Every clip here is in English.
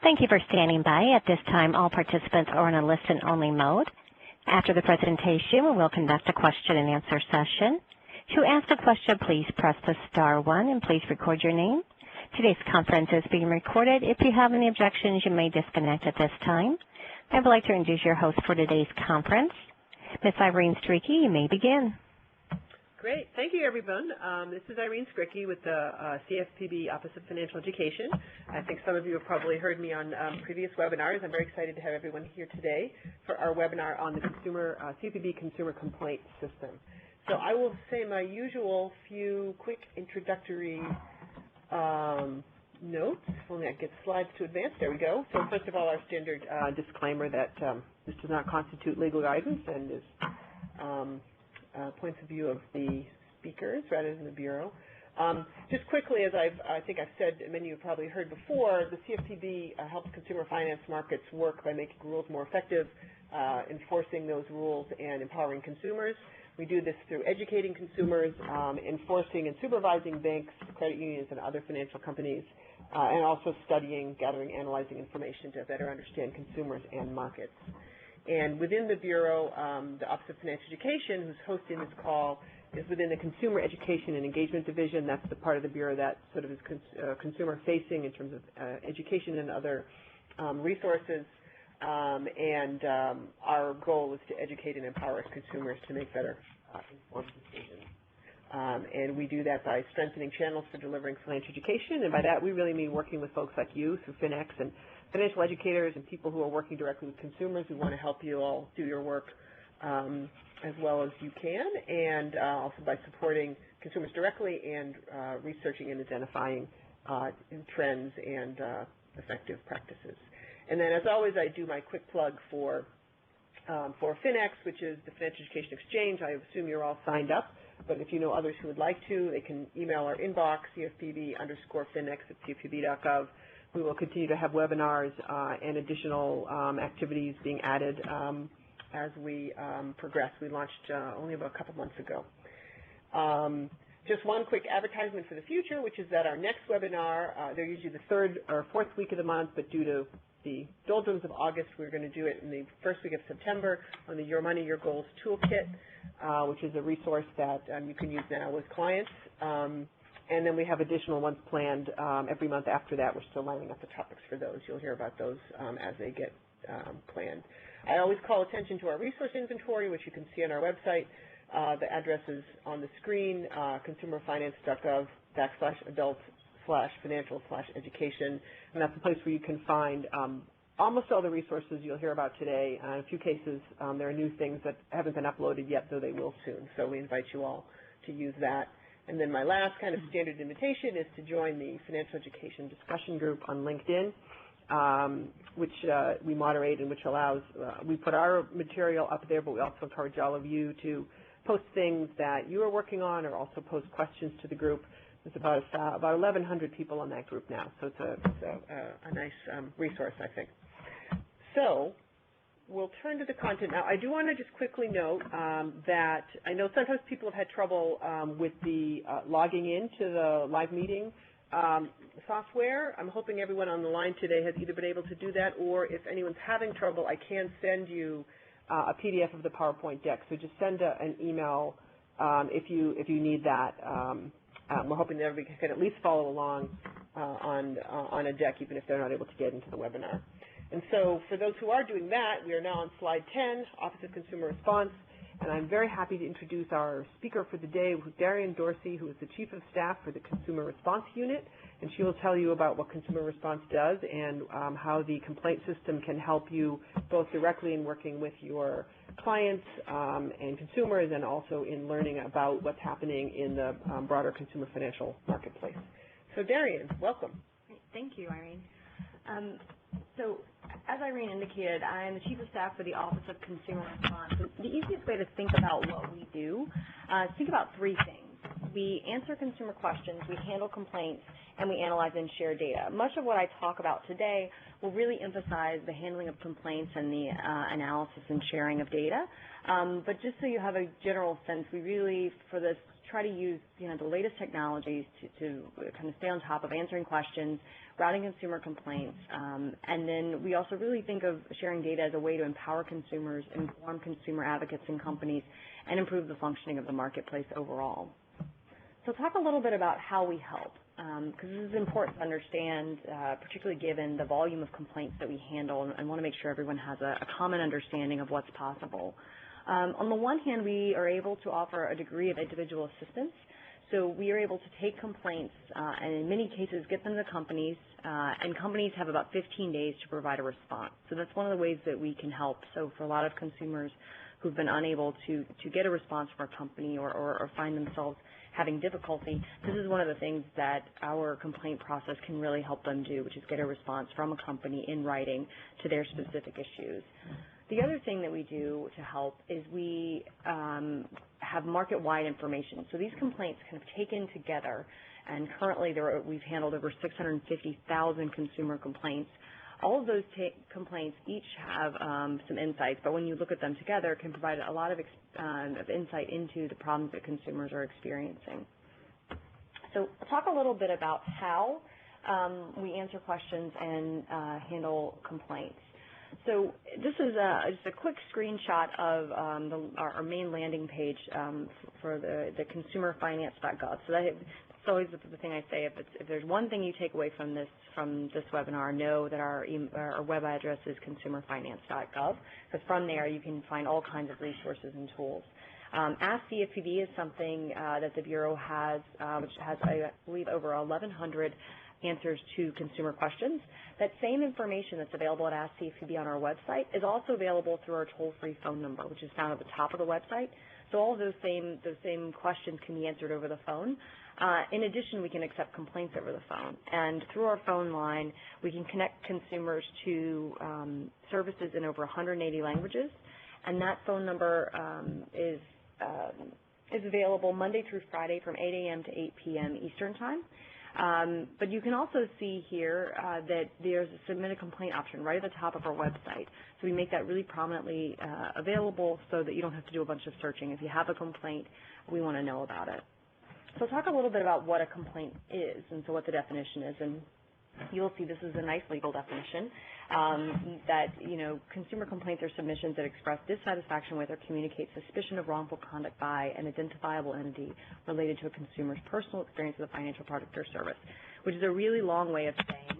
Thank you for standing by. At this time, all participants are in a listen-only mode. After the presentation, we will conduct a question-and-answer session. To ask a question, please press the *1 and please record your name. Today's conference is being recorded. If you have any objections, you may disconnect at this time. I would like to introduce your host for today's conference, Ms. Irene Stricky. You may begin. Great. Thank you, everyone. This is Irene Stricky with the CFPB Office of Financial Education. I think some of you have probably heard me on previous webinars. I'm very excited to have everyone here today for our webinar on the CFPB Consumer Complaint System. So I will say my usual few quick introductory notes. If only I get slides to advance. There we go. So first of all, our standard disclaimer that this does not constitute legal guidance and is points of view of the speakers rather than the Bureau. Just quickly, as I think I've said, many of you have probably heard before, the CFPB helps consumer finance markets work by making rules more effective, enforcing those rules, and empowering consumers. We do this through educating consumers, enforcing and supervising banks, credit unions, and other financial companies, and also studying, gathering, analyzing information to better understand consumers and markets. And within the Bureau, the Office of Financial Education, who's hosting this call, is within the Consumer Education and Engagement Division. That's the part of the Bureau that sort of is consumer-facing in terms of education and other resources. And our goal is to educate and empower consumers to make better informed decisions. And we do that by strengthening channels for delivering financial education. And by that, we really mean working with folks like you through FinEx and financial educators and people who are working directly with consumers. We want to help you all do your work as well as you can, and also by supporting consumers directly and researching and identifying trends and effective practices. And then, as always, I do my quick plug for FinEx, which is the Financial Education Exchange. I assume you're all signed up, but if you know others who would like to, they can email our inbox, CFPB_FinEx@CFPB.gov. We will continue to have webinars and additional activities being added as we progress. We launched only about a couple months ago. Just one quick advertisement for the future, which is that our next webinar, they're usually the third or fourth week of the month, but due to the doldrums of August, we're going to do it in the first week of September on the Your Money, Your Goals Toolkit, which is a resource that you can use now with clients. And then we have additional ones planned every month after that. We're still lining up the topics for those. You'll hear about those as they get planned. I always call attention to our resource inventory, which you can see on our website. The address is on the screen, consumerfinance.gov /adult/financial/education. And that's a place where you can find almost all the resources you'll hear about today. In a few cases, there are new things that haven't been uploaded yet, though they will soon. So we invite you all to use that. And then my last kind of standard invitation is to join the Financial Education Discussion Group on LinkedIn, which we moderate and which allows, we put our material up there, but we also encourage all of you to post things that you are working on or also post questions to the group. There's about 1,100 people on that group now, so it's a nice resource, I think. So we'll turn to the content now. I do want to just quickly note that I know sometimes people have had trouble with the logging into the live meeting software. I'm hoping everyone on the line today has either been able to do that, or if anyone's having trouble, I can send you a PDF of the PowerPoint deck. So just send an email if you need that. We're hoping that everybody can at least follow along on a deck, even if they're not able to get into the webinar. And so for those who are doing that, we are now on slide 10, Office of Consumer Response, and I'm very happy to introduce our speaker for the day, Darian Dorsey, who is the Chief of Staff for the Consumer Response Unit, and she will tell you about what Consumer Response does and how the complaint system can help you both directly in working with your clients and consumers, and also in learning about what's happening in the broader consumer financial marketplace. So Darian, welcome. Thank you, Irene. So, as Irene indicated, I am the Chief of Staff for the Office of Consumer Response. The easiest way to think about what we do is think about three things. We answer consumer questions, we handle complaints, and we analyze and share data. Much of what I talk about today will really emphasize the handling of complaints and the analysis and sharing of data. But just so you have a general sense, we really, for this try to use the latest technologies to kind of stay on top of answering questions, routing consumer complaints, and then we also really think of sharing data as a way to empower consumers, inform consumer advocates and companies, and improve the functioning of the marketplace overall. So talk a little bit about how we help, because this is important to understand, particularly given the volume of complaints that we handle, and want to make sure everyone has a common understanding of what's possible. On the one hand, we are able to offer a degree of individual assistance. So we are able to take complaints and in many cases get them to companies, and companies have about 15 days to provide a response. So that's one of the ways that we can help. So for a lot of consumers who've been unable to get a response from a company or find themselves having difficulty, this is one of the things that our complaint process can really help them do, which is get a response from a company in writing to their specific issues. The other thing that we do to help is we have market-wide information. So these complaints kind of taken together, and currently we've handled over 650,000 consumer complaints. All of those complaints each have some insights, but when you look at them together, can provide a lot of insight into the problems that consumers are experiencing. So I'll talk a little bit about how we answer questions and handle complaints. So this is just a quick screenshot of our main landing page for the consumerfinance.gov. So that's always the thing I say. If there's one thing you take away from this webinar, know that our web address is consumerfinance.gov, because from there you can find all kinds of resources and tools. Ask CFPB is something that the Bureau has, which has, I believe, over 1,100 answers to consumer questions. That same information that's available at Ask CFPB on our website is also available through our toll-free phone number, which is found at the top of the website. So all of those same questions can be answered over the phone. In addition, we can accept complaints over the phone. And through our phone line, we can connect consumers to services in over 180 languages. And that phone number is available Monday through Friday from 8 a.m. to 8 p.m. Eastern Time. But you can also see here that there's a submit a complaint option right at the top of our website. So we make that really prominently available so that you don't have to do a bunch of searching. If you have a complaint, we want to know about it. So talk a little bit about what a complaint is, and so what the definition is. And you'll see this is a nice legal definition that, consumer complaints are submissions that express dissatisfaction with or communicate suspicion of wrongful conduct by an identifiable entity related to a consumer's personal experience with a financial product or service, which is a really long way of saying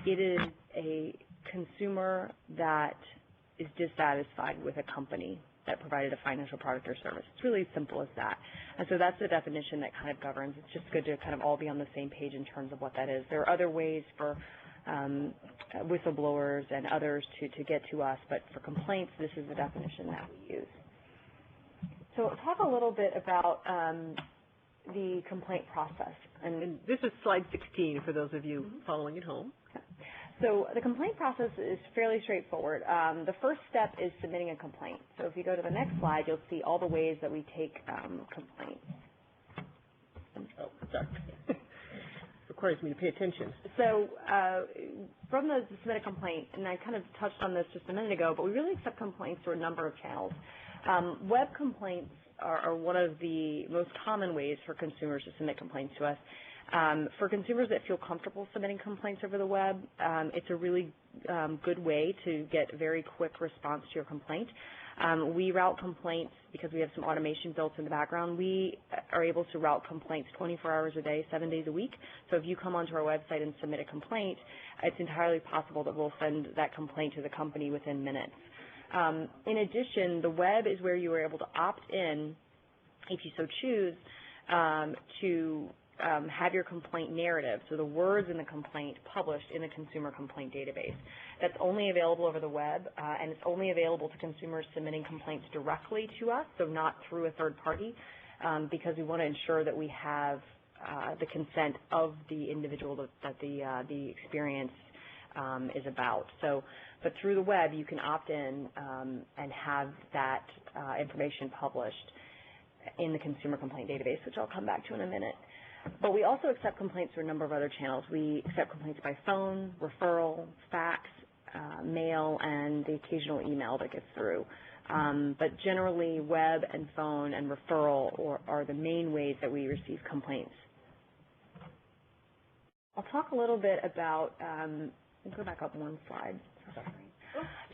it is a consumer that is dissatisfied with a company that provided a financial product or service. It's really as simple as that. And so that's the definition that kind of governs. It's just good to kind of all be on the same page in terms of what that is. There are other ways for whistleblowers and others to get to us, but for complaints, this is the definition that we use. So talk a little bit about the complaint process. And this is slide 16 for those of you following at home. Okay. So the complaint process is fairly straightforward. The first step is submitting a complaint. So if you go to the next slide, you'll see all the ways that we take complaints. Oh, sorry. Requires me to pay attention. So from the submit a complaint, and I kind of touched on this just a minute ago, but we really accept complaints through a number of channels. Web complaints are one of the most common ways for consumers to submit complaints to us. For consumers that feel comfortable submitting complaints over the web, it's a really good way to get a very quick response to your complaint. We route complaints because we have some automation built in the background. We are able to route complaints 24 hours a day, 7 days a week. So if you come onto our website and submit a complaint, it's entirely possible that we'll send that complaint to the company within minutes. In addition, the web is where you are able to opt in, if you so choose, to have your complaint narrative, so the words in the complaint published in the consumer complaint database. That's only available over the web, and it's only available to consumers submitting complaints directly to us, so not through a third party, because we want to ensure that we have the consent of the individual that the experience is about. So, but through the web, you can opt in and have that information published in the consumer complaint database, which I'll come back to in a minute. But we also accept complaints through a number of other channels. We accept complaints by phone, referral, fax, mail, and the occasional email that gets through. But generally, web and phone and referral are the main ways that we receive complaints. I'll talk a little bit about, go back up one slide. Sorry.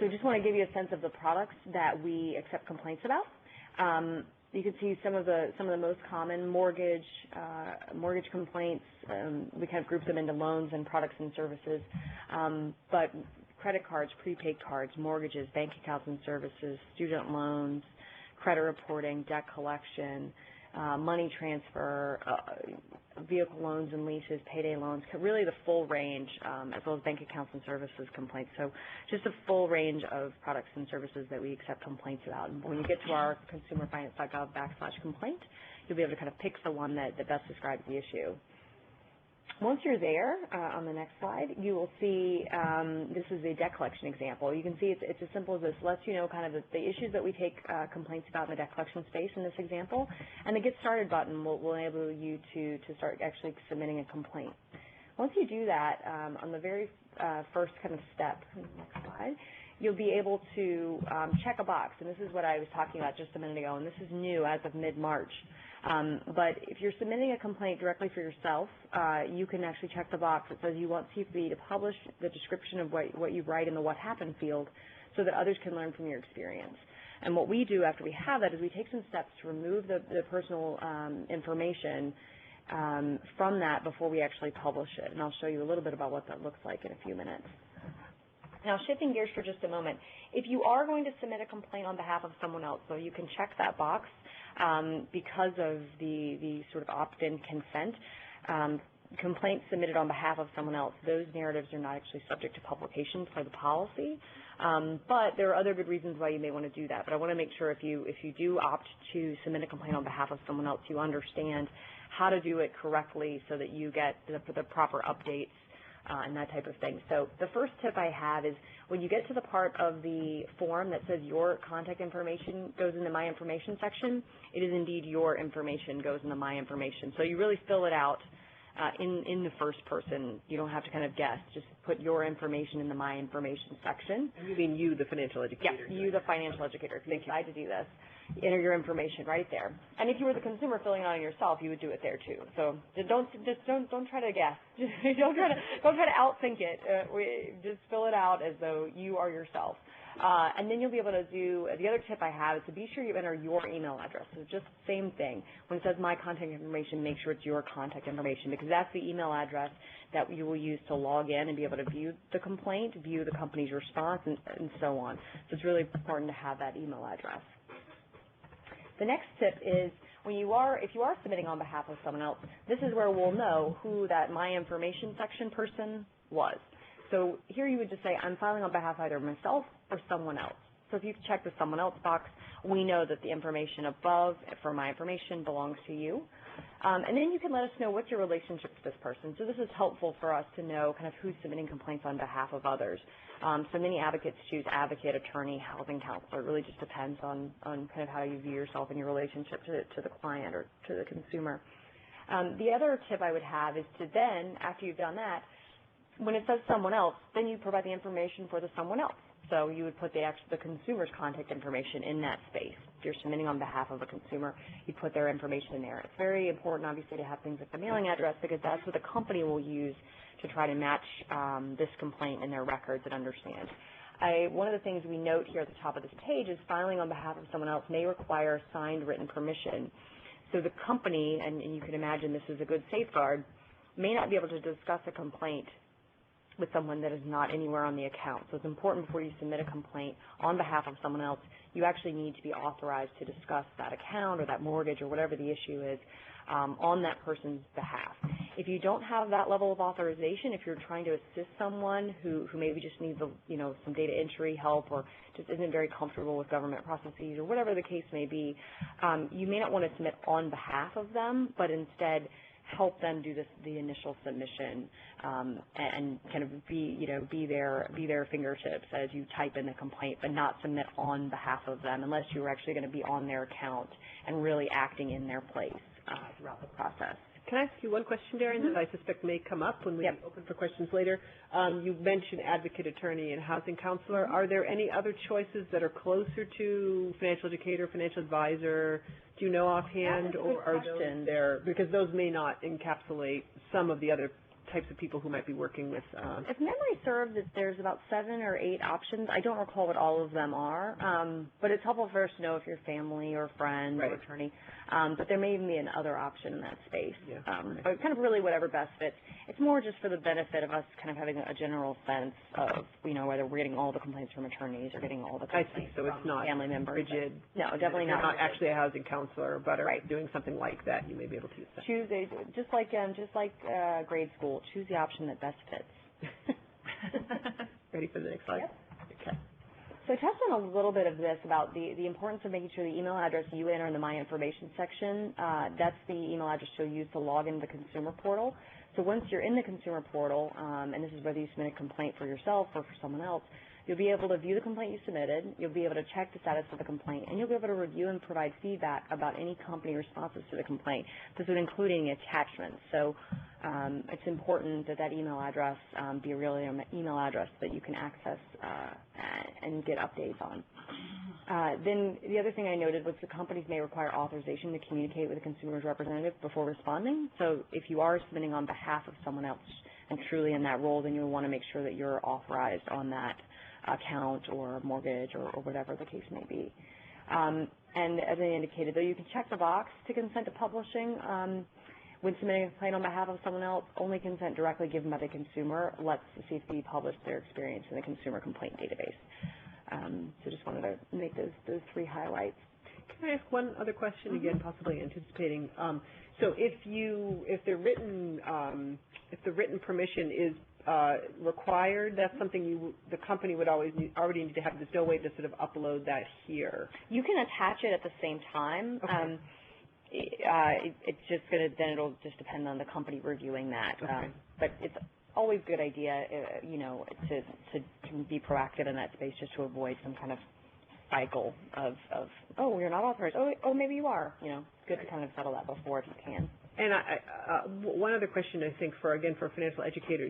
So I just want to give you a sense of the products that we accept complaints about. You can see some of the most common mortgage complaints. We kind of group them into loans and products and services. But credit cards, prepaid cards, mortgages, bank accounts and services, student loans, credit reporting, debt collection, money transfer, vehicle loans and leases, payday loans, really the full range, as well as bank accounts and services complaints. So just a full range of products and services that we accept complaints about. And when you get to our consumerfinance.gov/complaint, you'll be able to kind of pick the one that best describes the issue. Once you're there, on the next slide, you will see this is a debt collection example. You can see it's as simple as this. Lets you know kind of the issues that we take complaints about in the debt collection space in this example. And the Get Started button will enable you to start actually submitting a complaint. Once you do that, on the very first kind of step, next slide, you'll be able to check a box. And this is what I was talking about just a minute ago, and this is new as of mid-March. But if you're submitting a complaint directly for yourself, you can actually check the box that says you want CFPB to publish the description of what you write in the What Happened field so that others can learn from your experience. And what we do after we have that is we take some steps to remove the personal information from that before we actually publish it. And I'll show you a little bit about what that looks like in a few minutes. Now, shifting gears for just a moment, if you are going to submit a complaint on behalf of someone else, so you can check that box because of the sort of opt-in consent, complaints submitted on behalf of someone else, those narratives are not actually subject to publication for the policy. But there are other good reasons why you may want to do that. But I want to make sure if you do opt to submit a complaint on behalf of someone else, you understand how to do it correctly so that you get the proper updates and that type of thing. So the first tip I have is when you get to the part of the form that says your contact information goes in the My Information section, it is indeed your information goes in the My Information. So you really fill it out in the first person. You don't have to kind of guess. Just put your information in the My Information section. And you mean you, the financial educator? Yeah, you, the financial educator. If you decide to do this, enter your information right there. And if you were the consumer filling it out yourself, you would do it there too. So don't try to guess. don't try to outthink it. Just fill it out as though you are yourself. And then you'll be able to do, the other tip I have is to be sure you enter your email address. So just same thing. When it says my contact information, make sure it's your contact information because that's the email address that you will use to log in and be able to view the complaint, view the company's response, and so on. So it's really important to have that email address. The next tip is if you are submitting on behalf of someone else, this is where we'll know who that My Information section person was. So here you would just say, I'm filing on behalf of either myself or someone else. So if you check the someone else box, we know that the information above for My Information belongs to you. And then you can let us know what's your relationship to this person. So this is helpful for us to know kind of who's submitting complaints on behalf of others. So many advocates choose advocate, attorney, housing counselor. It really just depends on kind of how you view yourself and your relationship to the client or to the consumer. The other tip I would have is to then, after you've done that, when it says someone else, then you provide the information for the someone else. So you would put the consumer's contact information in that space. If you're submitting on behalf of a consumer, you put their information in there. It's very important, obviously, to have things like the mailing address because that's what the company will use to try to match this complaint in their records and understand. One of the things we note here at the top of this page is filing on behalf of someone else may require signed written permission. So the company, and you can imagine this is a good safeguard, may not be able to discuss a complaint with someone that is not anywhere on the account. So it's important before you submit a complaint on behalf of someone else, you actually need to be authorized to discuss that account or that mortgage or whatever the issue is on that person's behalf. If you don't have that level of authorization, if you're trying to assist someone who maybe just needs some data entry help or just isn't very comfortable with government processes or whatever the case may be, you may not want to submit on behalf of them, but instead help them do the initial submission and kind of be their fingertips as you type in the complaint, but not submit on behalf of them unless you're actually going to be on their account and really acting in their place throughout the process. Can I ask you one question, Darren, that I suspect may come up when we open for questions later? You mentioned advocate, attorney, and housing counselor. Are there any other choices that are closer to financial educator, financial advisor? Do you know offhand, or are those there? Because those may not encapsulate some of the other types of people who might be working with. If memory serves, there's about 7 or 8 options. I don't recall what all of them are, but it's helpful for us to know if you're family or friend or attorney. But there may even be another option in that space. But kind of really whatever best fits. It's more just for the benefit of us kind of having a general sense of, whether we're getting all the complaints from attorneys or getting all the complaints so from it's not family members. Rigid. No, definitely not. You're not actually a housing counselor, but are doing something like that, you may be able to use that. Choose just like grade school. Choose the option that best fits. Ready for the next slide? Yep. Okay. So I touched on a little bit of this about the importance of making sure the email address you enter in the My Information section, that's the email address you'll use to log into the consumer portal. So once you're in the consumer portal, and this is whether you submit a complaint for yourself or for someone else, you'll be able to view the complaint you submitted, you'll be able to check the status of the complaint, and you'll be able to review and provide feedback about any company responses to the complaint. This would include any attachments. So it's important that that email address be a real email address that you can access and get updates on. Then the other thing I noted was the companies may require authorization to communicate with a consumer's representative before responding. So if you are submitting on behalf of someone else and truly in that role, then you'll want to make sure that you're authorized on that account or mortgage or whatever the case may be. And as I indicated, though, you can check the box to consent to publishing. When submitting a complaint on behalf of someone else, only consent directly given by the consumer lets the CFPB publish their experience in the consumer complaint database. So just wanted to make those 3 highlights. Can I ask one other question, again, possibly anticipating? So if the written permission is required, that's something the company would already need to have. There's no way to sort of upload that here. You can attach it at the same time. Okay. It's just it'll just depend on the company reviewing that. Okay. But it's always a good idea, to be proactive in that space, just to avoid some kind of cycle of oh, you're not authorized. Oh, maybe you are. It's good to kind of settle that before if you can. And one other question, I think, for a financial educator,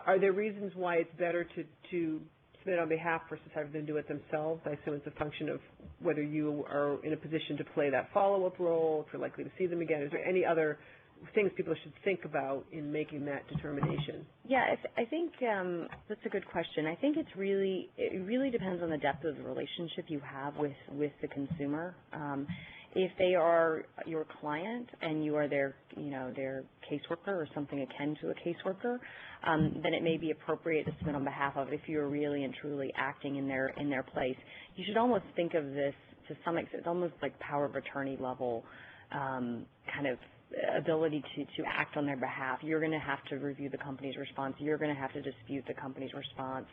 are there reasons why it's better to submit on behalf versus have them do it themselves? I assume it's a function of whether you are in a position to play that follow-up role, if you're likely to see them again. Is there any other things people should think about in making that determination? Yeah, I think that's a good question. I think it really depends on the depth of the relationship you have with the consumer. If they are your client and you are their caseworker or something akin to a caseworker, then it may be appropriate to submit on behalf of. If you're really and truly acting in their place, you should almost think of this to some extent. It's almost like power of attorney level kind of ability to act on their behalf. You're going to have to review the company's response. You're going to have to dispute the company's response.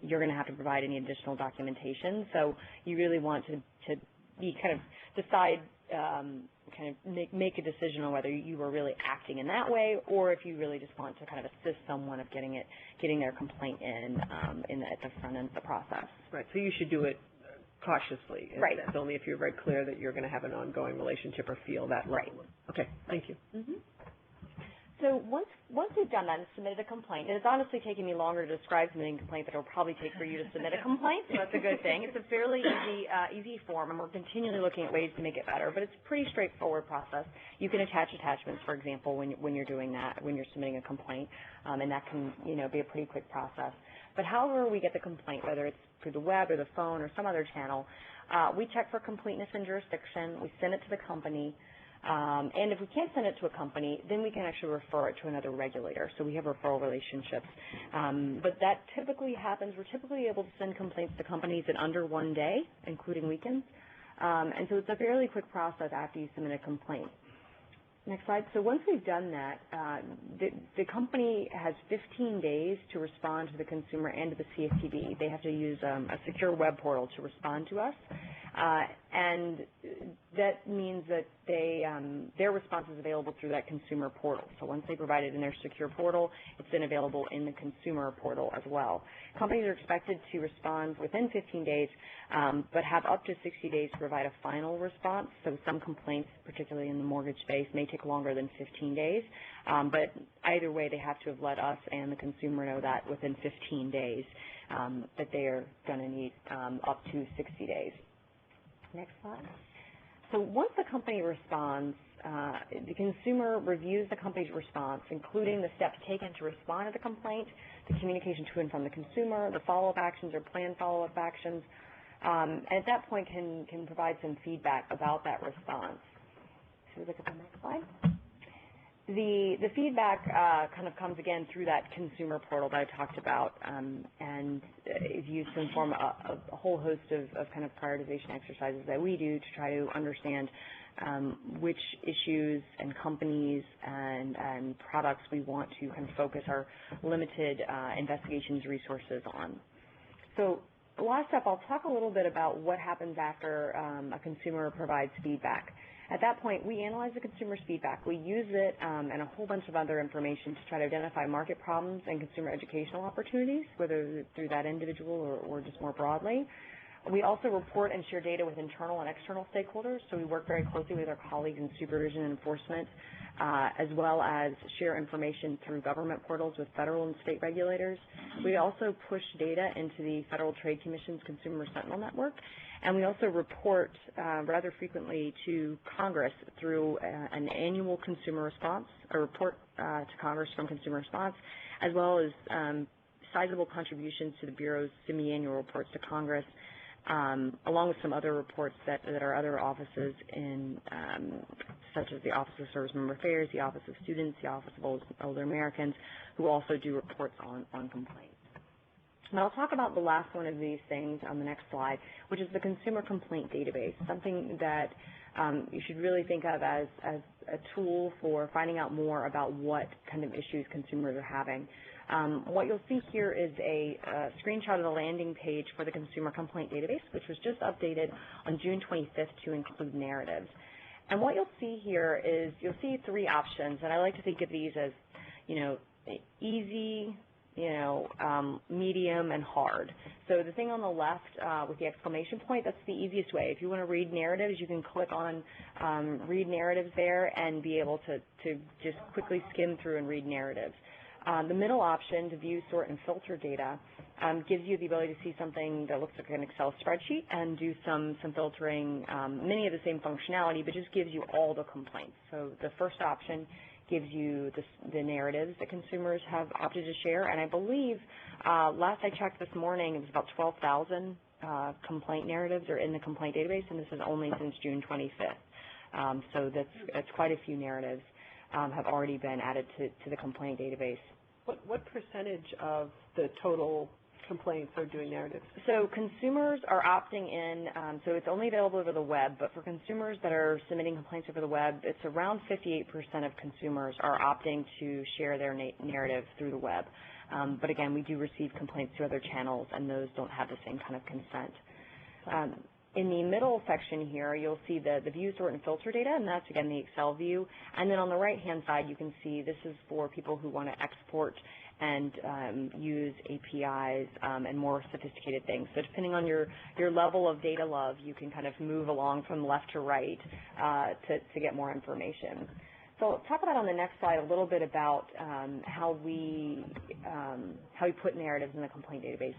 You're going to have to provide any additional documentation. So you really want to be kind of decide, kind of make a decision on whether you are really acting in that way, or if you really just want to kind of assist someone of getting their complaint at the front end of the process. Right. So you should do it cautiously. Right. That's only if you're very clear that you're going to have an ongoing relationship or feel that level. Right. Okay. Thank you. Mm-hmm. So once we've done that and submitted a complaint, and it's honestly taking me longer to describe submitting a complaint than it'll probably take for you to submit a complaint, so that's a good thing. It's a fairly easy form, and we're continually looking at ways to make it better, but it's a pretty straightforward process. You can attach attachments, for example, when you're doing that, when you're submitting a complaint, and that can be a pretty quick process. But however we get the complaint, whether it's through the web or the phone or some other channel, we check for completeness and jurisdiction. We send it to the company. And if we can't send it to a company, then we can actually refer it to another regulator. So we have referral relationships. But that typically happens. We're typically able to send complaints to companies in under 1 day, including weekends. And so it's a fairly quick process after you submit a complaint. Next slide. So once we've done that, the company has 15 days to respond to the consumer and to the CFPB. They have to use a secure web portal to respond to us. and that means that their response is available through that consumer portal. So once they provide it in their secure portal, it's then available in the consumer portal as well. Companies are expected to respond within 15 days, but have up to 60 days to provide a final response. So some complaints, particularly in the mortgage space, may take longer than 15 days. But either way, they have to have let us and the consumer know that within 15 days that they are going to need up to 60 days. Next slide. So once the company responds, the consumer reviews the company's response, including the steps taken to respond to the complaint, the communication to and from the consumer, the follow-up actions or planned follow-up actions, and at that point can provide some feedback about that response. So we look at the next slide. The feedback kind of comes again through that consumer portal that I talked about, and is used to inform a whole host of kind of prioritization exercises that we do to try to understand which issues and companies and products we want to kind of focus our limited investigations resources on. So the last step, I'll talk a little bit about what happens after a consumer provides feedback. At that point, we analyze the consumer's feedback. We use it and a whole bunch of other information to try to identify market problems and consumer educational opportunities, whether through that individual or just more broadly. We also report and share data with internal and external stakeholders, so we work very closely with our colleagues in supervision and enforcement, as well as share information through government portals with federal and state regulators. We also push data into the Federal Trade Commission's Consumer Sentinel Network, and we also report rather frequently to Congress through an annual consumer response, a report to Congress from consumer response, as well as sizable contributions to the Bureau's semi-annual reports to Congress, along with some other reports that our other offices in, such as the Office of Service Member Affairs, the Office of Students, the Office of Older Americans, who also do reports on complaints. Now I'll talk about the last one of these things on the next slide, which is the Consumer Complaint Database, something that you should really think of as a tool for finding out more about what kind of issues consumers are having. What you'll see here is a screenshot of the landing page for the Consumer Complaint Database, which was just updated on June 25th to include narratives. And what you'll see here is you'll see three options, and I like to think of these as, easy, medium, and hard. So the thing on the left with the exclamation point, that's the easiest way. If you want to read narratives, you can click on read narratives there and be able to just quickly skim through and read narratives. The middle option, to view, sort, and filter data, gives you the ability to see something that looks like an Excel spreadsheet and do some filtering, many of the same functionality, but just gives you all the complaints. So the first option gives you the narratives that consumers have opted to share, and I believe last I checked this morning, it was about 12,000 complaint narratives are in the complaint database, and this is only since June 25th. So that's quite a few narratives have already been added to the complaint database. What percentage of the total complaints are doing narratives? So consumers are opting in, so it's only available over the web, but for consumers that are submitting complaints over the web, it's around 58% of consumers are opting to share their narrative through the web. But again, we do receive complaints through other channels, and those don't have the same kind of consent. In the middle section here, you'll see the view, sort, and filter data, and that's, again, the Excel view. And then on the right-hand side, you can see this is for people who want to export and use APIs and more sophisticated things. So depending on your level of data love, you can kind of move along from left to right to get more information. So I'll talk about on the next slide a little bit about how we put narratives in the complaint database.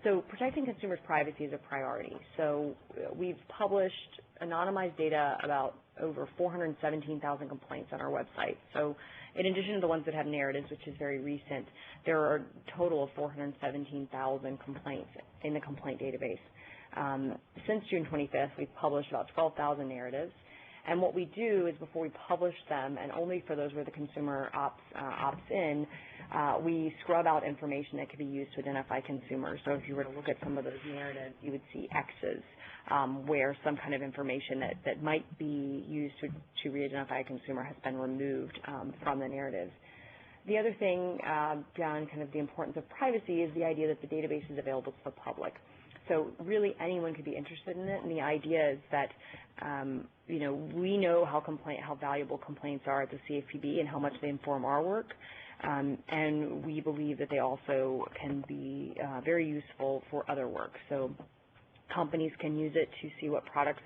So protecting consumers' privacy is a priority. So we've published anonymized data about over 417,000 complaints on our website. So in addition to the ones that have narratives, which is very recent, there are a total of 417,000 complaints in the complaint database. Since June 25th, we've published about 12,000 narratives. And what we do is before we publish them, and only for those where the consumer opts in, we scrub out information that could be used to identify consumers. So if you were to look at some of those narratives, you would see X's where some kind of information that might be used to re-identify a consumer has been removed from the narrative. The other thing beyond kind of the importance of privacy is the idea that the database is available to the public. So really anyone could be interested in it, and the idea is that, we know how valuable complaints are at the CFPB and how much they inform our work, and we believe that they also can be very useful for other work. So companies can use it to see what products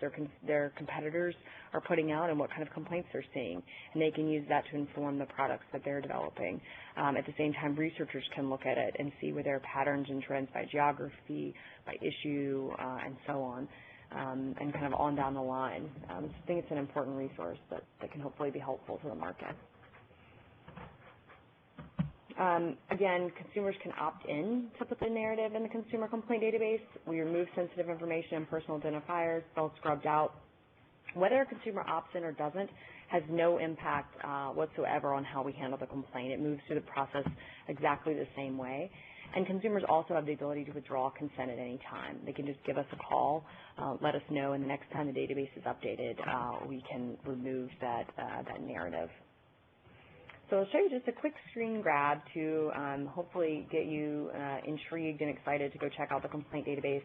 their competitors are putting out and what kind of complaints they're seeing, and they can use that to inform the products that they're developing. At the same time, researchers can look at it and see where there are patterns and trends by geography, by issue, and so on, and kind of on down the line. So I think it's an important resource that can hopefully be helpful to the market. Again, consumers can opt in to put the narrative in the consumer complaint database. We remove sensitive information and personal identifiers. It's all scrubbed out. Whether a consumer opts in or doesn't has no impact whatsoever on how we handle the complaint. It moves through the process exactly the same way. And consumers also have the ability to withdraw consent at any time. They can just give us a call, let us know, and the next time the database is updated, we can remove that narrative. So I'll show you just a quick screen grab to hopefully get you intrigued and excited to go check out the complaint database.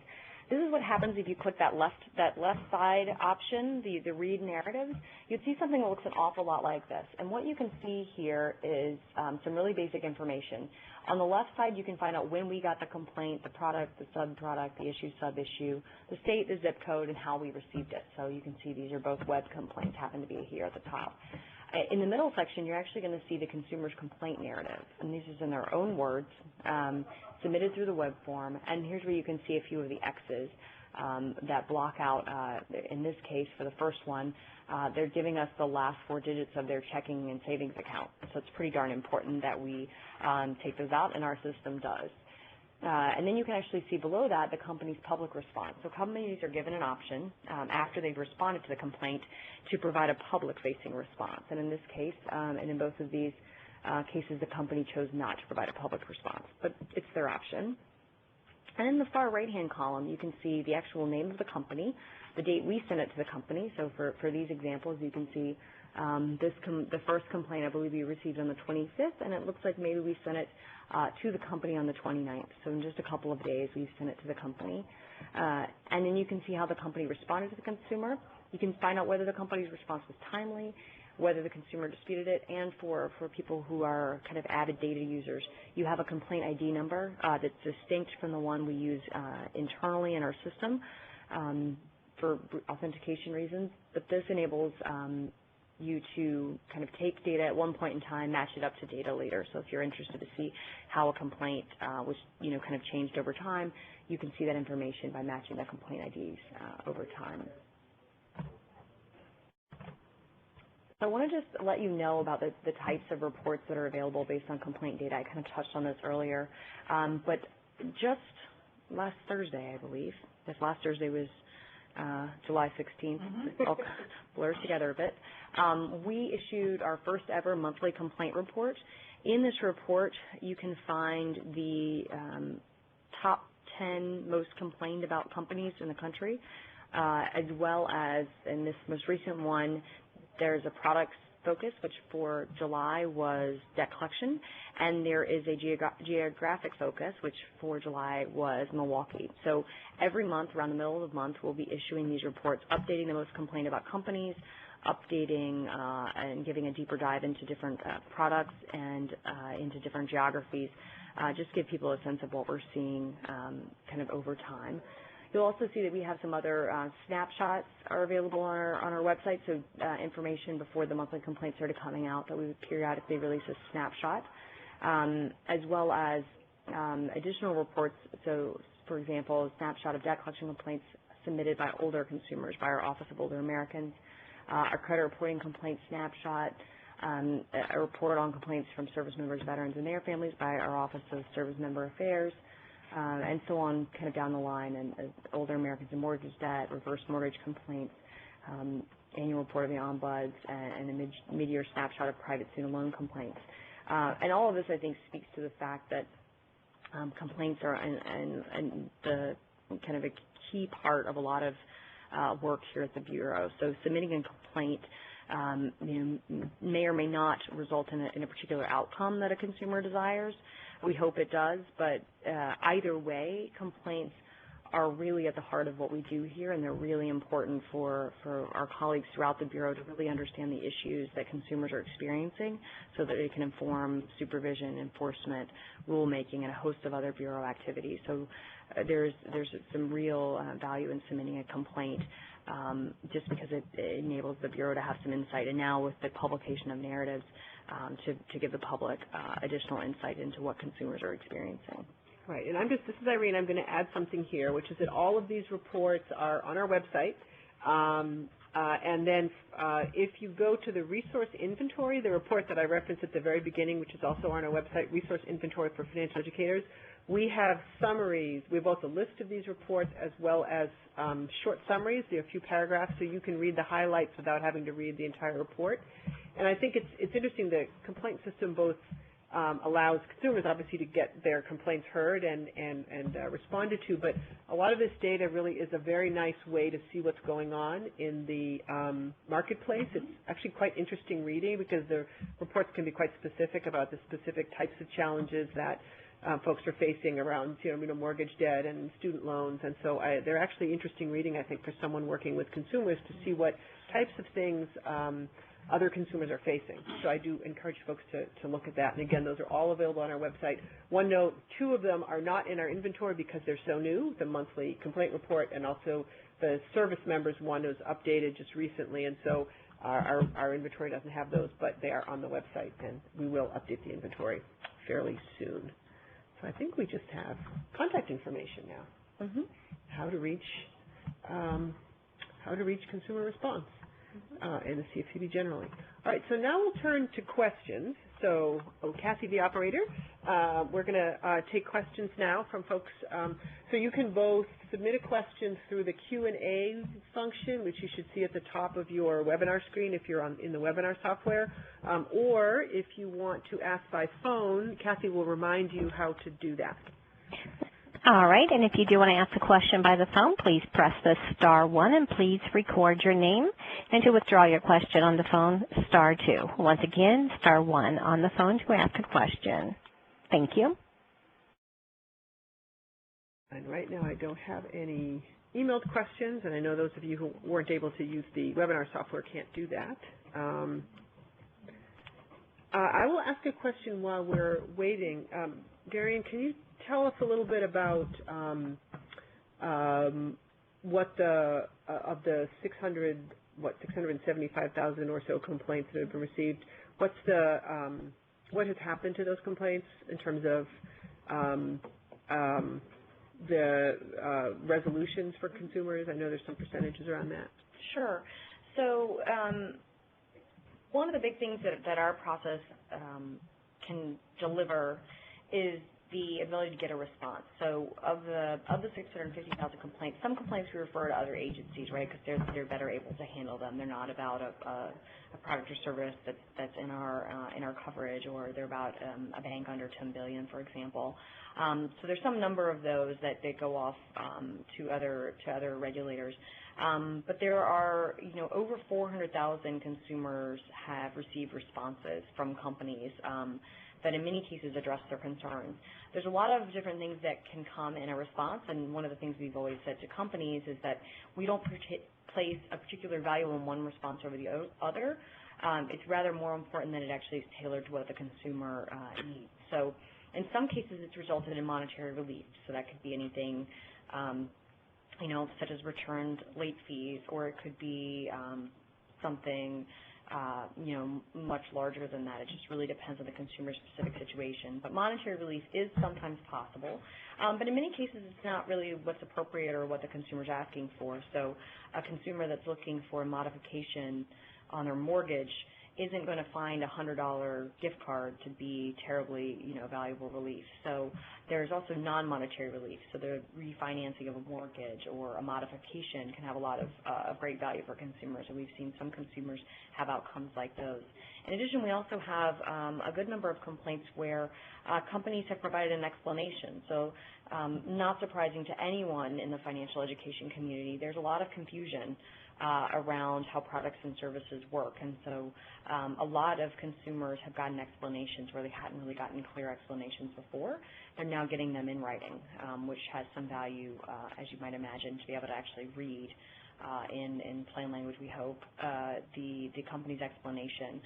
This is what happens if you click that left side option, the read narratives. You'd see something that looks an awful lot like this. And what you can see here is some really basic information. On the left side, you can find out when we got the complaint, the product, the sub-product, the issue, sub-issue, the state, the zip code, and how we received it. So you can see these are both web complaints, happen to be here at the top. In the middle section, you're actually going to see the consumer's complaint narrative, and this is in their own words, submitted through the web form, and here's where you can see a few of the X's that block out, in this case, for the first one, they're giving us the last 4 digits of their checking and savings account, so it's pretty darn important that we take those out, and our system does. And then you can actually see below that the company's public response. So companies are given an option after they've responded to the complaint to provide a public-facing response. And in this case, and in both of these cases, the company chose not to provide a public response, but it's their option. And in the far right-hand column, you can see the actual name of the company, the date we sent it to the company. So for these examples, you can see the first complaint, I believe we received on the 25th, and it looks like maybe we sent it to the company on the 29th. So in just a couple of days, we sent it to the company. And then you can see how the company responded to the consumer. You can find out whether the company's response was timely, whether the consumer disputed it, and for people who are kind of avid data users, you have a complaint ID number that's distinct from the one we use internally in our system for authentication reasons. But this enables you to kind of take data at one point in time, match it up to data later. So if you're interested to see how a complaint was, kind of changed over time, you can see that information by matching the complaint IDs over time. So I want to just let you know about the types of reports that are available based on complaint data. I kind of touched on this earlier, but just last Thursday, I believe, this last Thursday was July 16th, it all blurs together a bit, we issued our first ever monthly complaint report. In this report, you can find the top 10 most complained about companies in the country, as well as in this most recent one, there's a products focus, which for July was debt collection, and there is a geographic focus, which for July was Milwaukee. So every month, around the middle of the month, we'll be issuing these reports, updating the most complained about companies, updating and giving a deeper dive into different products and into different geographies, just give people a sense of what we're seeing kind of over time. You'll also see that we have some other snapshots are available on our website, so information before the monthly complaints started coming out that we would periodically release a snapshot, as well as additional reports. So, for example, a snapshot of debt collection complaints submitted by older consumers by our Office of Older Americans, our credit reporting complaint snapshot, a report on complaints from service members, veterans, and their families by our Office of Service Member Affairs, and so on, kind of down the line, and older Americans and mortgage debt, reverse mortgage complaints, annual report of the ombuds, and a mid-year snapshot of private student loan complaints. And all of this, I think, speaks to the fact that complaints are and the kind of a key part of a lot of work here at the Bureau. So submitting a complaint may or may not result in a particular outcome that a consumer desires. We hope it does, but either way, complaints are really at the heart of what we do here, and they're really important for our colleagues throughout the Bureau to really understand the issues that consumers are experiencing so that they can inform supervision, enforcement, rulemaking, and a host of other Bureau activities. So there's some real value in submitting a complaint just because it enables the Bureau to have some insight. And now with the publication of narratives to give the public additional insight into what consumers are experiencing. Right, and this is Irene. I'm going to add something here, which is that all of these reports are on our website. And then if you go to the resource inventory, the report that I referenced at the very beginning, which is also on our website, Resource Inventory for Financial Educators, we have summaries. We have both a list of these reports as well as short summaries. There are a few paragraphs, so you can read the highlights without having to read the entire report. And I think it's interesting, the complaint system both allows consumers obviously to get their complaints heard and responded to, but a lot of this data really is a very nice way to see what's going on in the marketplace. It's actually quite interesting reading because the reports can be quite specific about the specific types of challenges that folks are facing around mortgage debt and student loans, and so they're actually interesting reading, I think, for someone working with consumers to see what types of things other consumers are facing. So I do encourage folks to look at that. And again, those are all available on our website. One note, 2 of them are not in our inventory because they're so new, the monthly complaint report and also the service members one was updated just recently, and so our inventory doesn't have those, but they are on the website, and we will update the inventory fairly soon. So I think we just have contact information now. How to reach consumer response. And the CFPB generally. All right, so now we'll turn to questions. So, Kathy, the operator, we're going to take questions now from folks. So you can both submit a question through the Q&A function, which you should see at the top of your webinar screen if you're in the webinar software, or if you want to ask by phone, Kathy will remind you how to do that. All right, and if you do want to ask a question by the phone, please press the *1 and please record your name. And to withdraw your question on the phone, *2. Once again, *1 on the phone to ask a question. Thank you. And right now I don't have any emailed questions, and I know those of you who weren't able to use the webinar software can't do that. I will ask a question while we're waiting. Darian, can you tell us a little bit about what of the 675,000 or so complaints that have been received? What has happened to those complaints in terms of the resolutions for consumers? I know there's some percentages around that. Sure. So one of the big things that our process can deliver is the ability to get a response. So of the 650,000 complaints, some complaints we refer to other agencies, right, because they're better able to handle them. They're not about a product or service that's in our coverage, or they're about a bank under $10 billion, for example. So there's some number of those that go off to other regulators. But there are, over 400,000 consumers have received responses from companies that in many cases address their concerns. There's a lot of different things that can come in a response, and one of the things we've always said to companies is that we don't place a particular value on one response over the other. It's rather more important that it actually is tailored to what the consumer needs. So in some cases it's resulted in monetary relief, so that could be anything such as returned late fees, or it could be something much larger than that. It just really depends on the consumer specific situation. But monetary relief is sometimes possible. But in many cases, it's not really what's appropriate or what the consumer's asking for. So a consumer that's looking for a modification on their mortgage isn't going to find a $100 gift card to be terribly, valuable relief. So there's also non-monetary relief. So the refinancing of a mortgage or a modification can have a lot of great value for consumers, and we've seen some consumers have outcomes like those. In addition, we also have a good number of complaints where companies have provided an explanation. So not surprising to anyone in the financial education community, there's a lot of confusion around how products and services work. And so a lot of consumers have gotten explanations where they hadn't really gotten clear explanations before. They're now getting them in writing, which has some value, as you might imagine, to be able to actually read in plain language, we hope, the company's explanation,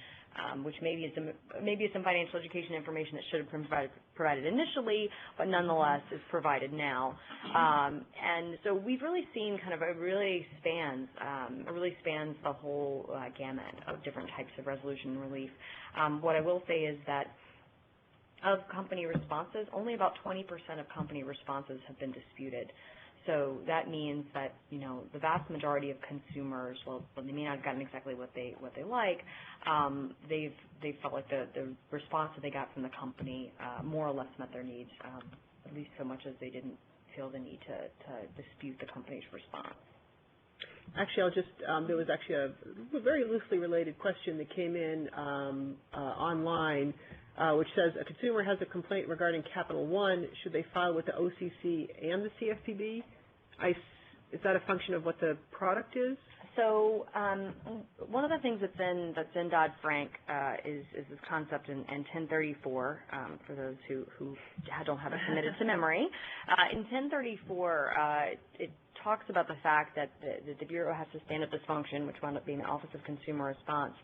which maybe is some financial education information that should have been provided initially, but nonetheless is provided now. And so we've really seen kind of it really spans the whole gamut of different types of resolution and relief. What I will say is that of company responses, only about 20% of company responses have been disputed. So that means that, you know, the vast majority of consumers, well, they may not have gotten exactly what they like, they felt like the response that they got from the company more or less met their needs, at least so much as they didn't feel the need to dispute the company's response. Actually, I'll just, there was actually a very loosely related question that came in online, which says a consumer has a complaint regarding Capital One. Should they file with the OCC and the CFPB? Is that a function of what the product is? So one of the things that's in Dodd-Frank is this concept in 1034, for those who don't have it committed to memory. In 1034, it talks about the fact that the Bureau has to stand up this function, which wound up being the Office of Consumer Response,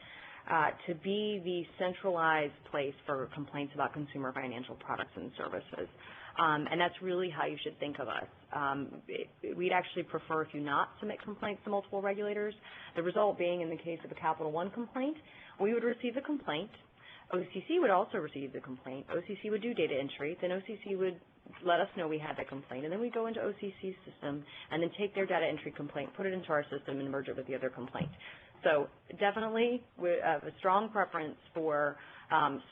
to be the centralized place for complaints about consumer financial products and services. And that's really how you should think of us. We'd actually prefer if you not submit complaints to multiple regulators. The result being, in the case of a Capital One complaint, we would receive the complaint. OCC would also receive the complaint. OCC would do data entry. Then OCC would let us know we had the complaint. And then we go into OCC's system and then take their data entry complaint, put it into our system, and merge it with the other complaint. So definitely we have a strong preference for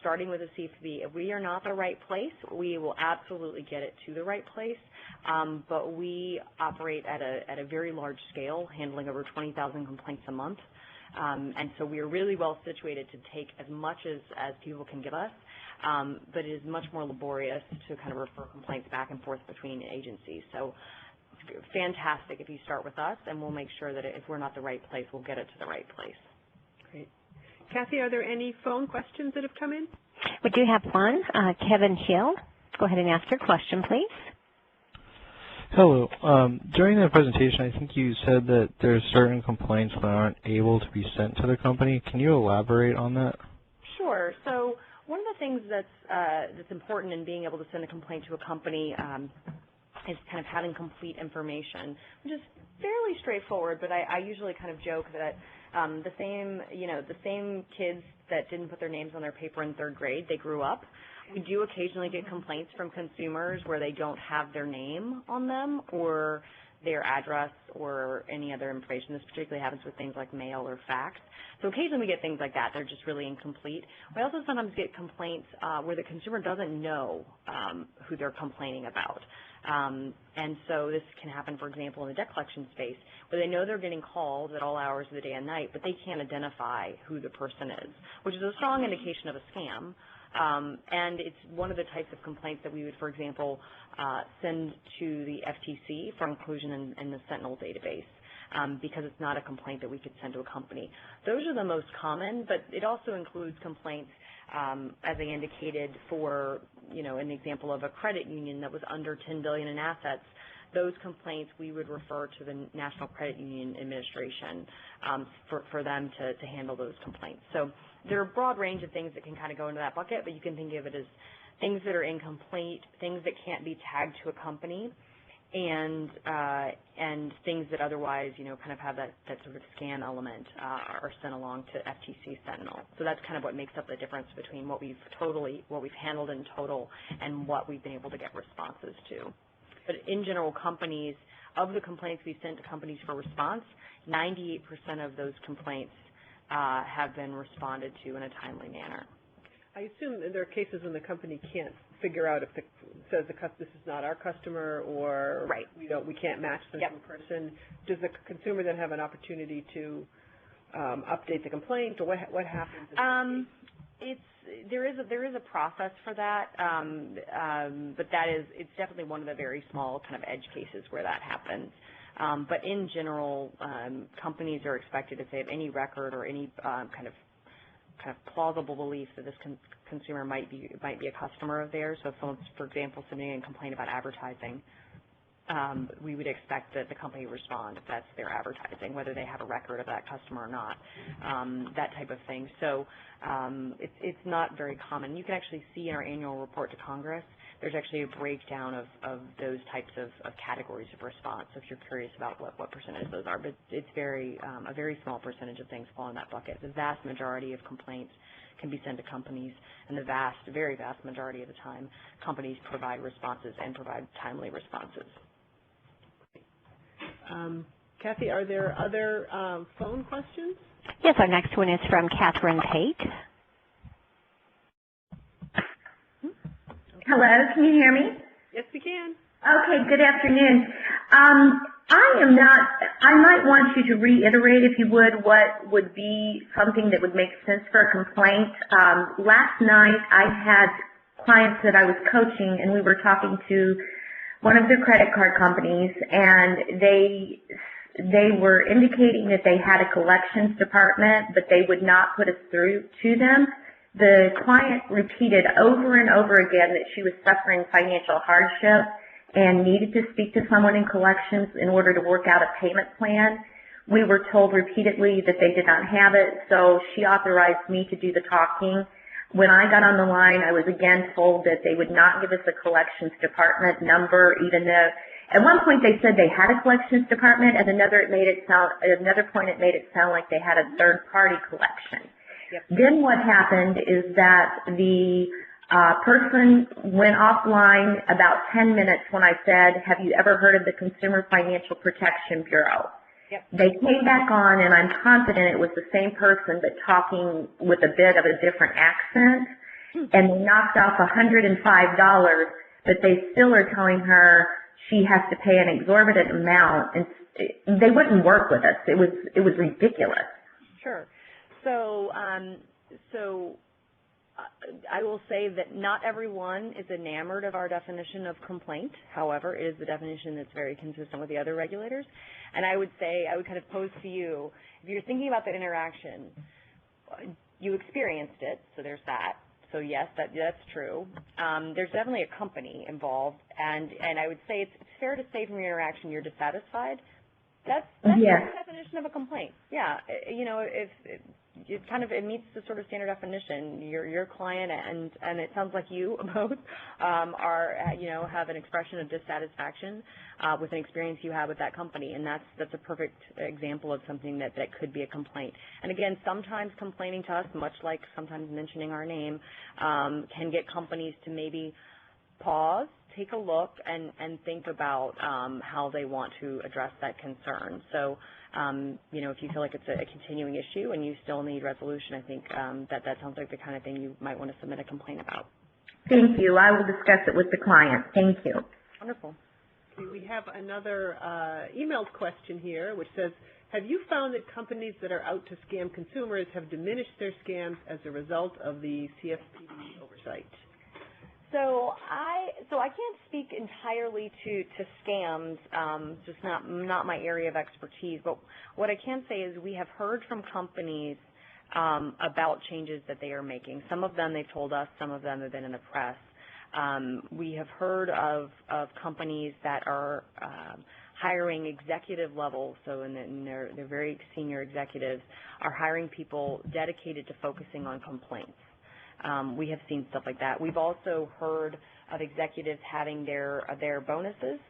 starting with a CFPB. If we are not the right place, we will absolutely get it to the right place. But we operate at a very large scale, handling over 20,000 complaints a month. And so we are really well situated to take as much as people can give us. But it is much more laborious to kind of refer complaints back and forth between agencies. So it's fantastic if you start with us, and we'll make sure that if we're not the right place, we'll get it to the right place. Great. Kathy, are there any phone questions that have come in? We do have one. Kevin Hill, go ahead and ask your question, please. Hello. During the presentation, I think you said that there's certain complaints that aren't able to be sent to the company. Can you elaborate on that? Sure. So one of the things that's important in being able to send a complaint to a company is kind of having complete information, which is fairly straightforward. But I usually kind of joke that the same kids that didn't put their names on their paper in third grade, they grew up. We do occasionally get complaints from consumers where they don't have their name on them or their address or any other information. This particularly happens with things like mail or fax. So occasionally we get things like that. They're just really incomplete. We also sometimes get complaints where the consumer doesn't know who they're complaining about. And so this can happen, for example, in the debt collection space, where they know they're getting calls at all hours of the day and night, but they can't identify who the person is, which is a strong indication of a scam. And it's one of the types of complaints that we would, for example, send to the FTC for inclusion in the Sentinel database, because it's not a complaint that we could send to a company. Those are the most common, but it also includes complaints, as I indicated, for, an example of a credit union that was under $10 billion in assets. Those complaints we would refer to the National Credit Union Administration for them to handle those complaints. So there are a broad range of things that can kind of go into that bucket, but you can think of it as things that are incomplete, things that can't be tagged to a company, and things that otherwise, kind of have that sort of scan element are sent along to FTC Sentinel. So that's kind of what makes up the difference between what we've handled in total and what we've been able to get responses to. But in general, companies, of the complaints we sent to companies for response, 98% of those complaints have been responded to in a timely manner. I assume there are cases when the company can't figure out if says this is not our customer, or right. we can't match this person. Does the consumer then have an opportunity to update the complaint, or what happens? There is a process for that, but it's definitely one of the very small kind of edge cases where that happens. But in general, companies are expected, if they have any record or any kind of plausible belief that this consumer might be a customer of theirs. So if someone's, for example, submitting a complaint about advertising, we would expect that the company respond if that's their advertising, whether they have a record of that customer or not, that type of thing. So it's not very common. You can actually see in our annual report to Congress, there's actually a breakdown of those types of categories of response, if you're curious about what percentage those are. But it's a very small percentage of things fall in that bucket. The vast majority of complaints can be sent to companies, and the very vast majority of the time, companies provide responses and provide timely responses. Kathy, are there other phone questions? Yes, our next one is from Catherine Tate. Hello, can you hear me? Yes, we can. Okay, good afternoon. I might want you to reiterate, if you would, what would be something that would make sense for a complaint. Last night I had clients that I was coaching, and we were talking to one of the credit card companies, and they were indicating that they had a collections department, but they would not put us through to them. The client repeated over and over again that she was suffering financial hardship and needed to speak to someone in collections in order to work out a payment plan. We were told repeatedly that they did not have it, so she authorized me to do the talking. When I got on the line, I was again told that they would not give us a collections department number, even though at one point they said they had a collections department, and another point it made it sound like they had a third-party collection. Yep. Then what happened is that the person went offline about 10 minutes when I said, "Have you ever heard of the Consumer Financial Protection Bureau?" Yep. They came back on, and I'm confident it was the same person, but talking with a bit of a different accent, and they knocked off $105, but they still are telling her she has to pay an exorbitant amount, and they wouldn't work with us. It was ridiculous. Sure. So I will say that not everyone is enamored of our definition of complaint. However, it is the definition that's very consistent with the other regulators. And I would kind of pose to you, if you're thinking about the interaction, you experienced it, so there's that. So yes, that's true. There's definitely a company involved, and I would say it's fair to say from your interaction you're dissatisfied. That's Yes. the definition of a complaint. Yeah, if it meets the sort of standard definition. Your client and it sounds like you both have an expression of dissatisfaction with an experience you had with that company, and that's a perfect example of something that could be a complaint. And again, sometimes complaining to us, much like sometimes mentioning our name, can get companies to maybe pause, take a look, and think about how they want to address that concern. So, if you feel like it's a continuing issue and you still need resolution, I think that sounds like the kind of thing you might want to submit a complaint about. Thank you. I will discuss it with the client. Thank you. Wonderful. Okay, we have another emailed question here, which says, have you found that companies that are out to scam consumers have diminished their scams as a result of the CFPB oversight? So I can't speak entirely to scams, just not my area of expertise. But what I can say is we have heard from companies about changes that they are making. Some of them they've told us, some of them have been in the press. We have heard of companies that are hiring executive levels, so and they're very senior executives, are hiring people dedicated to focusing on complaints. We have seen stuff like that. We've also heard of executives having their bonuses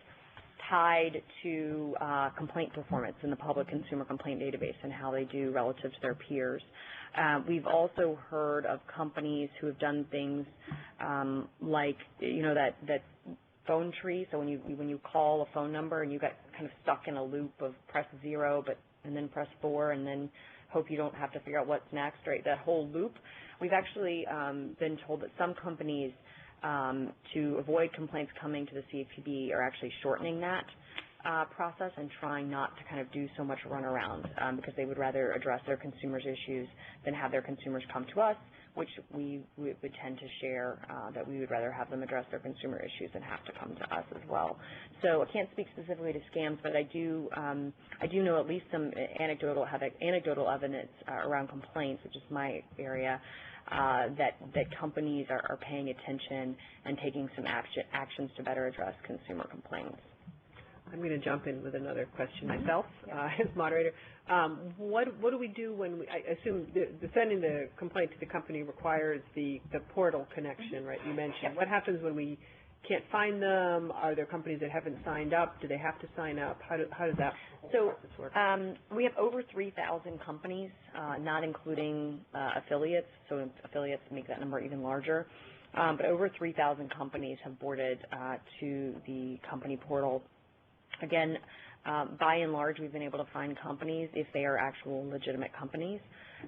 tied to complaint performance in the public consumer complaint database and how they do relative to their peers. We've also heard of companies who have done things like that phone tree. So when you call a phone number and you get kind of stuck in a loop of press 0 and then press 4 and then hope you don't have to figure out what's next, right? That whole loop. We've actually been told that some companies, to avoid complaints coming to the CFPB, are actually shortening that process and trying not to kind of do so much runaround because they would rather address their consumers' issues than have their consumers come to us which we would tend to share that we would rather have them address their consumer issues and have to come to us as well. So I can't speak specifically to scams, but I do know at least some anecdotal evidence around complaints, which is my area, that companies are paying attention and taking some actions to better address consumer complaints. I'm going to jump in with another question myself as moderator. What do we do when I assume sending the complaint to the company requires the portal connection, right? You mentioned. Yep. What happens when we can't find them? Are there companies that haven't signed up? Do they have to sign up? How does that process work? We have over 3,000 companies, not including affiliates. So affiliates make that number even larger. But over 3,000 companies have boarded to the company portal. Again, by and large, we've been able to find companies if they are actual legitimate companies,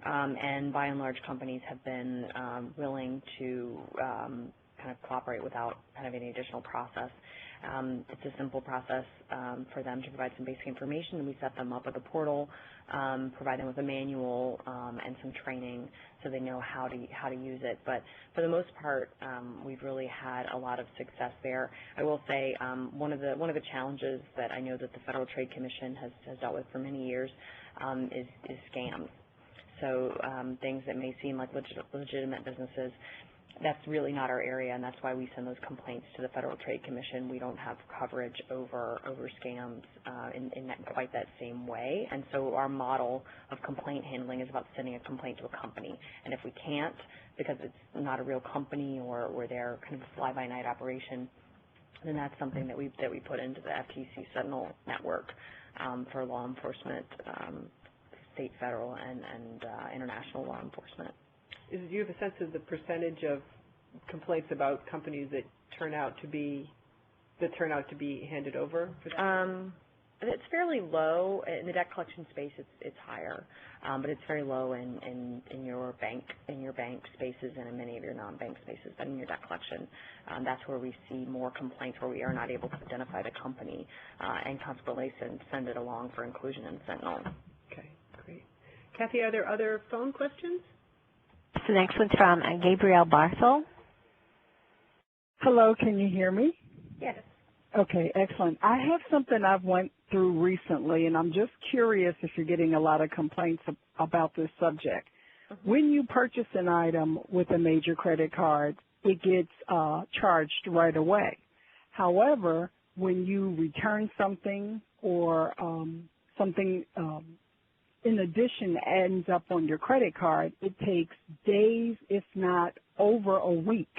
and by and large, companies have been willing to kind of cooperate without kind of any additional process. It's a simple process for them to provide some basic information, and we set them up with a portal, provide them with a manual and some training so they know how to use it. But for the most part, we've really had a lot of success there. I will say one of the challenges that I know that the Federal Trade Commission has dealt with for many years is scams. So things that may seem like legitimate businesses, that's really not our area, and that's why we send those complaints to the Federal Trade Commission. We don't have coverage over scams in quite that same way, and so our model of complaint handling is about sending a complaint to a company. And if we can't, because it's not a real company or they're kind of a fly-by-night operation, then that's something that we put into the FTC Sentinel network for law enforcement, state, federal, and international law enforcement. Do you have a sense of the percentage of complaints about companies that turn out to be handed over? For that? It's fairly low in the debt collection space. It's higher, but it's very low in your bank spaces and in many of your non-bank spaces. But in your debt collection, that's where we see more complaints where we are not able to identify the company and consequently send it along for inclusion in Sentinel. Okay, great. Kathy, are there other phone questions? The next one's from Gabrielle Barthel. Hello, can you hear me? Yes. Okay, excellent. I have something I've went through recently, and I'm just curious if you're getting a lot of complaints about this subject. Mm-hmm. When you purchase an item with a major credit card, it gets charged right away. However, when you return something or something in addition ends up on your credit card, it takes days, if not over a week,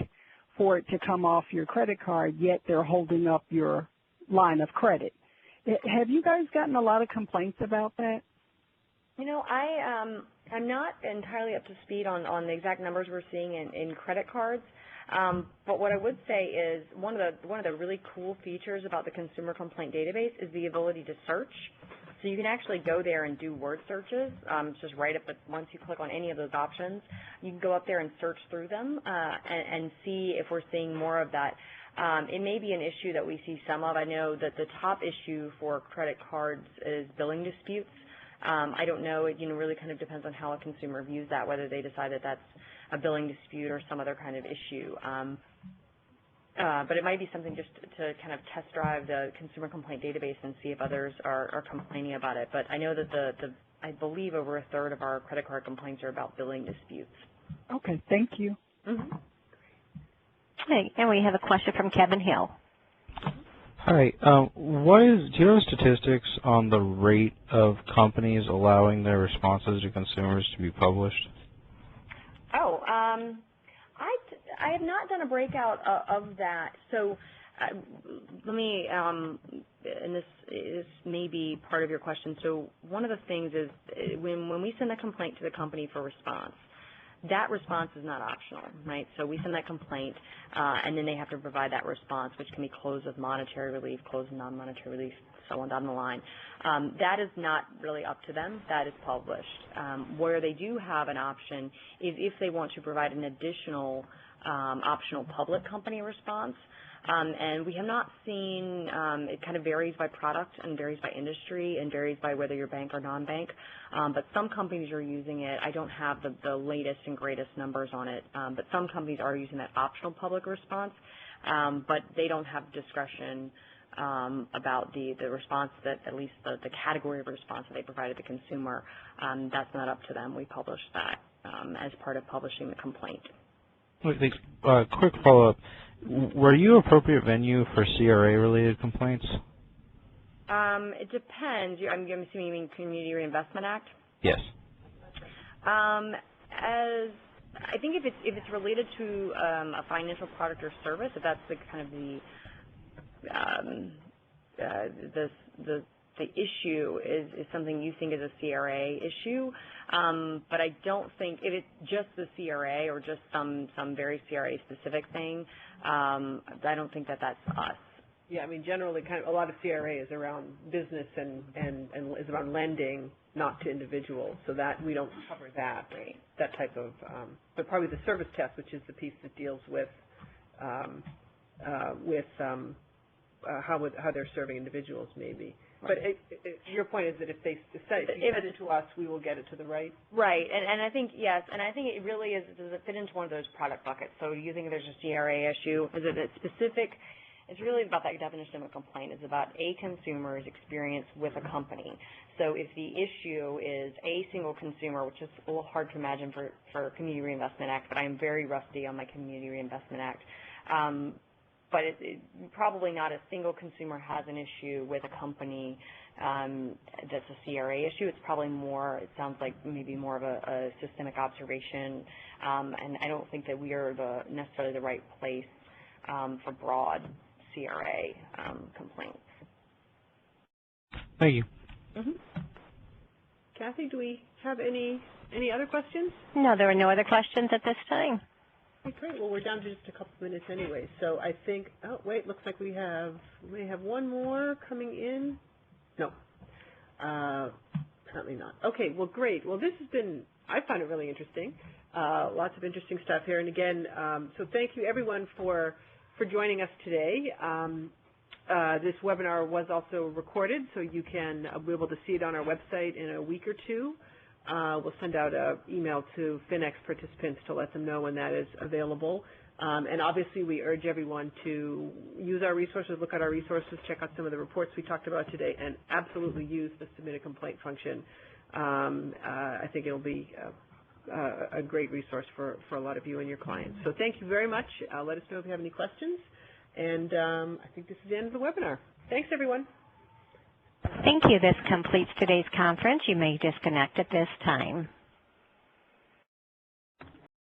for it to come off your credit card, yet they're holding up your line of credit. Have you guys gotten a lot of complaints about that? You know, I'm not entirely up to speed on the exact numbers we're seeing in credit cards, but what I would say is one of the really cool features about the consumer complaint database is the ability to search. So you can actually go there and do word searches. It's just right up, once you click on any of those options, you can go up there and search through them and see if we're seeing more of that. It may be an issue that we see some of. I know that the top issue for credit cards is billing disputes. I don't know. It really kind of depends on how a consumer views that, whether they decide that that's a billing dispute or some other kind of issue. But it might be something just to kind of test drive the consumer complaint database and see if others are complaining about it. But I know that I believe over a third of our credit card complaints are about billing disputes. Okay, thank you. Mm-hmm. Okay, and we have a question from Kevin Hill. Hi. Do you have statistics on the rate of companies allowing their responses to consumers to be published? Oh, I have not done a breakout of that. So let me, and this may be part of your question. So one of the things is when we send a complaint to the company for response, that response is not optional, right? So we send that complaint, and then they have to provide that response, which can be closed with monetary relief, closed with non-monetary relief, so on down the line. That is not really up to them. That is published. Where they do have an option is if they want to provide an additional optional public company response, And we have not seen, it kind of varies by product and varies by industry and varies by whether you're bank or non-bank. But some companies are using it. I don't have the latest and greatest numbers on it, but some companies are using that optional public response, but they don't have discretion about the response that, at least the category of response that they provided the consumer. That's not up to them. We publish that as part of publishing the complaint. Quick follow-up. Were you appropriate venue for CRA-related complaints? It depends. I'm assuming you mean Community Reinvestment Act? Yes. As I think if it's related to a financial product or service, if that's the kind of the issue is something you think is a CRA issue, but I don't think if it's just the CRA or just some very CRA specific thing, I don't think that's us. Yeah, I mean, generally, kind of a lot of CRA is around business and is around lending, not to individuals. So that we don't cover that that type of. But probably the service test, which is the piece that deals with how they're serving individuals, maybe. Right. But your point is that if you send it to us, we will get it to the right. Right, and I think yes, and I think it really is. Does it fit into one of those product buckets? So you think there's a CRA issue? Is it specific? It's really about that definition of a complaint. It's about a consumer's experience with a company. So if the issue is a single consumer, which is a little hard to imagine for Community Reinvestment Act, but I am very rusty on my Community Reinvestment Act. But probably not a single consumer has an issue with a company that's a CRA issue. It's probably more, it sounds like maybe more of a systemic observation, and I don't think that we are necessarily the right place for broad CRA complaints. Thank you. Mm-hmm. Kathy, do we have any other questions? No, there are no other questions at this time. Okay, great. Well, we're down to just a couple minutes anyway. So I think, oh, wait, looks like we have one more coming in. No, apparently not. Okay, well, great. Well, this has been, I found it really interesting. Lots of interesting stuff here. And again, so thank you, everyone, for joining us today. This webinar was also recorded, so you can be able to see it on our website in a week or two. We'll send out an email to FinEx participants to let them know when that is available. And obviously, we urge everyone to use our resources, look at our resources, check out some of the reports we talked about today, and absolutely use the submit a complaint function. I think it'll be a great resource for a lot of you and your clients. So thank you very much. Let us know if you have any questions. And I think this is the end of the webinar. Thanks, everyone. Thank you. This completes today's conference. You may disconnect at this time.